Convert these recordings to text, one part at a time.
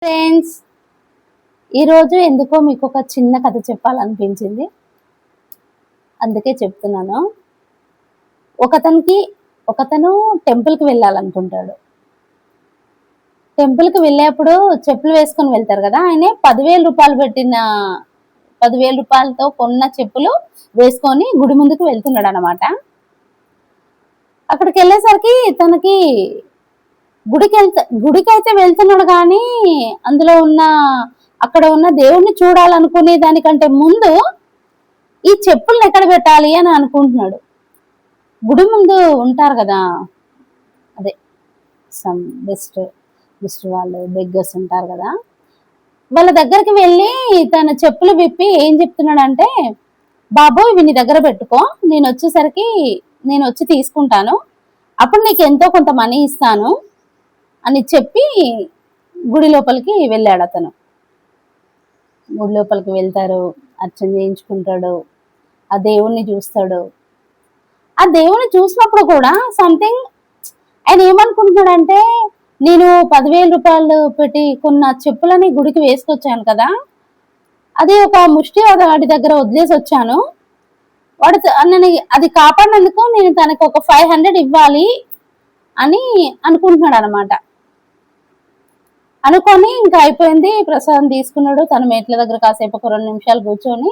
Friends, ఈరోజు ఎందుకో మీకు ఒక చిన్న కథ చెప్పాలనిపించింది, అందుకే చెప్తున్నాను. ఒకతను టెంపుల్కి వెళ్ళాలనుకుంటాడు. టెంపుల్కి వెళ్ళేప్పుడు చెప్పులు వేసుకొని వెళ్తారు కదా. ఆయన 10,000 రూపాయలతో కొన్న చెప్పులు వేసుకొని గుడి ముందుకు వెళ్తున్నాడు అనమాట. అక్కడికి వెళ్ళేసరికి తనకి గుడికైతే వెళ్తున్నాడు కానీ అందులో అక్కడ ఉన్న దేవుణ్ణి చూడాలనుకునే దానికంటే ముందు ఈ చెప్పుల్ని ఎక్కడ పెట్టాలి అని అనుకుంటున్నాడు. గుడి ముందు ఉంటారు కదా, అదే సమ్ బెస్ట్ వాళ్ళు బెగ్గర్స్ ఉంటారు కదా, వాళ్ళ దగ్గరికి వెళ్ళి తన చెప్పులు విప్పి ఏం చెప్తున్నాడంటే, బాబు ఇవి నీ దగ్గర పెట్టుకో, నేను వచ్చి తీసుకుంటాను, అప్పుడు నీకు ఎంతో కొంత మనీ ఇస్తాను అని చెప్పి గుడి లోపలికి వెళ్ళాడు. అతను గుడి లోపలికి వెళ్తారు, అర్చన చేయించుకుంటాడు, ఆ దేవుణ్ణి చూస్తాడు. ఆ దేవుణ్ణి చూసినప్పుడు కూడా సంథింగ్ ఆయన ఏమనుకుంటున్నాడంటే, నేను 10,000 రూపాయలు పెట్టి కొన్న చెప్పులని గుడికి వేసుకొచ్చాను కదా, అది ఒక ముష్టి వాడి దగ్గర వదిలేసి వచ్చాను, నన్ను అది కాపాడినందుకు నేను తనకు ఒక 500 ఇవ్వాలి అని అనుకుంటున్నాడు అనమాట. అనుకొని ఇంకా అయిపోయింది, ప్రసాదం తీసుకున్నాడు. తన మేట్ల దగ్గర కాసేపు ఒక 2 నిమిషాలు కూర్చొని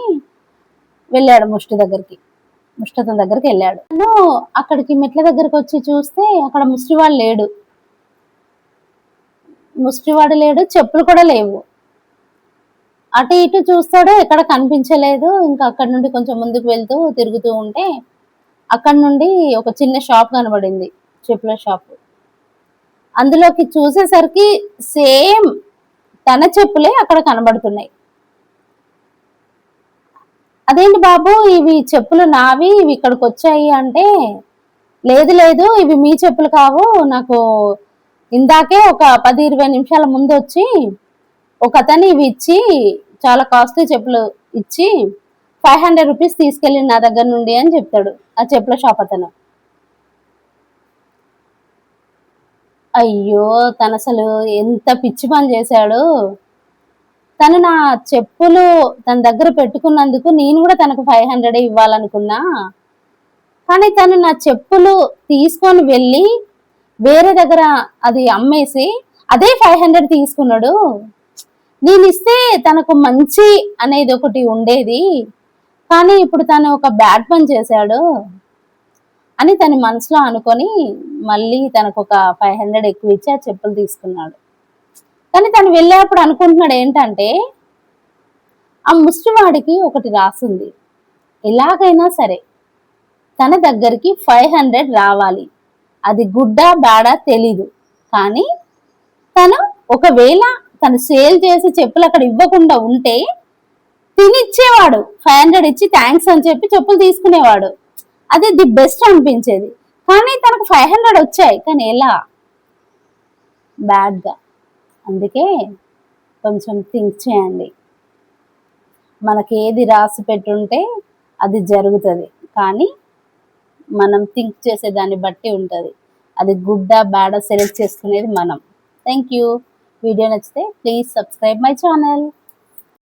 వెళ్ళాడు ముష్టతన దగ్గరికి వెళ్ళాడు. అక్కడికి మెట్ల దగ్గరకు వచ్చి చూస్తే అక్కడ ముష్టివాడు లేడు, చెప్పులు కూడా లేవు. అటు ఇటు చూస్తాడు, ఎక్కడ కనిపించలేదు. ఇంకా అక్కడి నుండి కొంచెం ముందుకు తిరుగుతూ ఉంటే అక్కడి నుండి ఒక చిన్న షాప్ కనబడింది, చెప్పుల షాప్. అందులోకి చూసేసరికి సేమ్ తన చెప్పులే అక్కడ కనబడుతున్నాయి. అదేంటి బాబు, ఇవి చెప్పులు నావి, ఇవి ఇక్కడికి వచ్చాయి అంటే, లేదు ఇవి మీ చెప్పులు కావు, నాకు ఇందాకే ఒక 10-20 నిమిషాల ముందు వచ్చి ఒక అతను ఇవి ఇచ్చి, చాలా కాస్ట్లీ చెప్పులు ఇచ్చి 500 రూపీస్ తీసుకెళ్ళి నా దగ్గర నుండి అని చెప్తాడు ఆ చెప్పుల షాప్ అతను. అయ్యో, తను అసలు ఎంత పిచ్చి పని చేశాడు. తను నా చెప్పులు తన దగ్గర పెట్టుకున్నందుకు నేను కూడా తనకు 500 ఇవ్వాలనుకున్నా, కానీ తను నా చెప్పులు తీసుకొని వెళ్ళి వేరే దగ్గర అది అమ్మేసి అదే 500 తీసుకున్నాడు. నేను ఇస్తే తనకు మంచి అనేది ఒకటి ఉండేది, కానీ ఇప్పుడు తను ఒక బ్యాడ్ పని చేశాడు అని తన మనసులో అనుకొని మళ్ళీ తనకు ఒక 500 ఎక్కువ ఇచ్చి ఆ చెప్పులు తీసుకున్నాడు. కానీ తను వెళ్ళేప్పుడు అనుకుంటున్నాడు ఏంటంటే, ఆ ముష్టివాడికి ఒకటి రాసింది, ఎలాగైనా సరే తన దగ్గరికి 500 రావాలి, అది గుడ్డా బ్యాడా తెలీదు, కానీ ఒకవేళ తను సేల్ చేసి చెప్పులు అక్కడ ఇవ్వకుండా ఉంటే తినిచ్చేవాడు, 500 ఇచ్చి థ్యాంక్స్ అని చెప్పి చెప్పులు తీసుకునేవాడు. అది ది బెస్ట్ అనిపించేది. కానీ తనకు 500 వచ్చాయి, కానీ ఎలా, బ్యాడ్గా. అందుకే కొంచెం థింక్ చేయండి. మనకి ఏది రాసి పెట్టుంటే అది జరుగుతుంది, కానీ మనం థింక్ చేసే దాన్ని బట్టి ఉంటుంది. అది గుడ్డా బ్యాడా సెలెక్ట్ చేసుకునేది మనం. Thank you. వీడియో నచ్చితే ప్లీజ్ సబ్స్క్రైబ్ మై ఛానల్.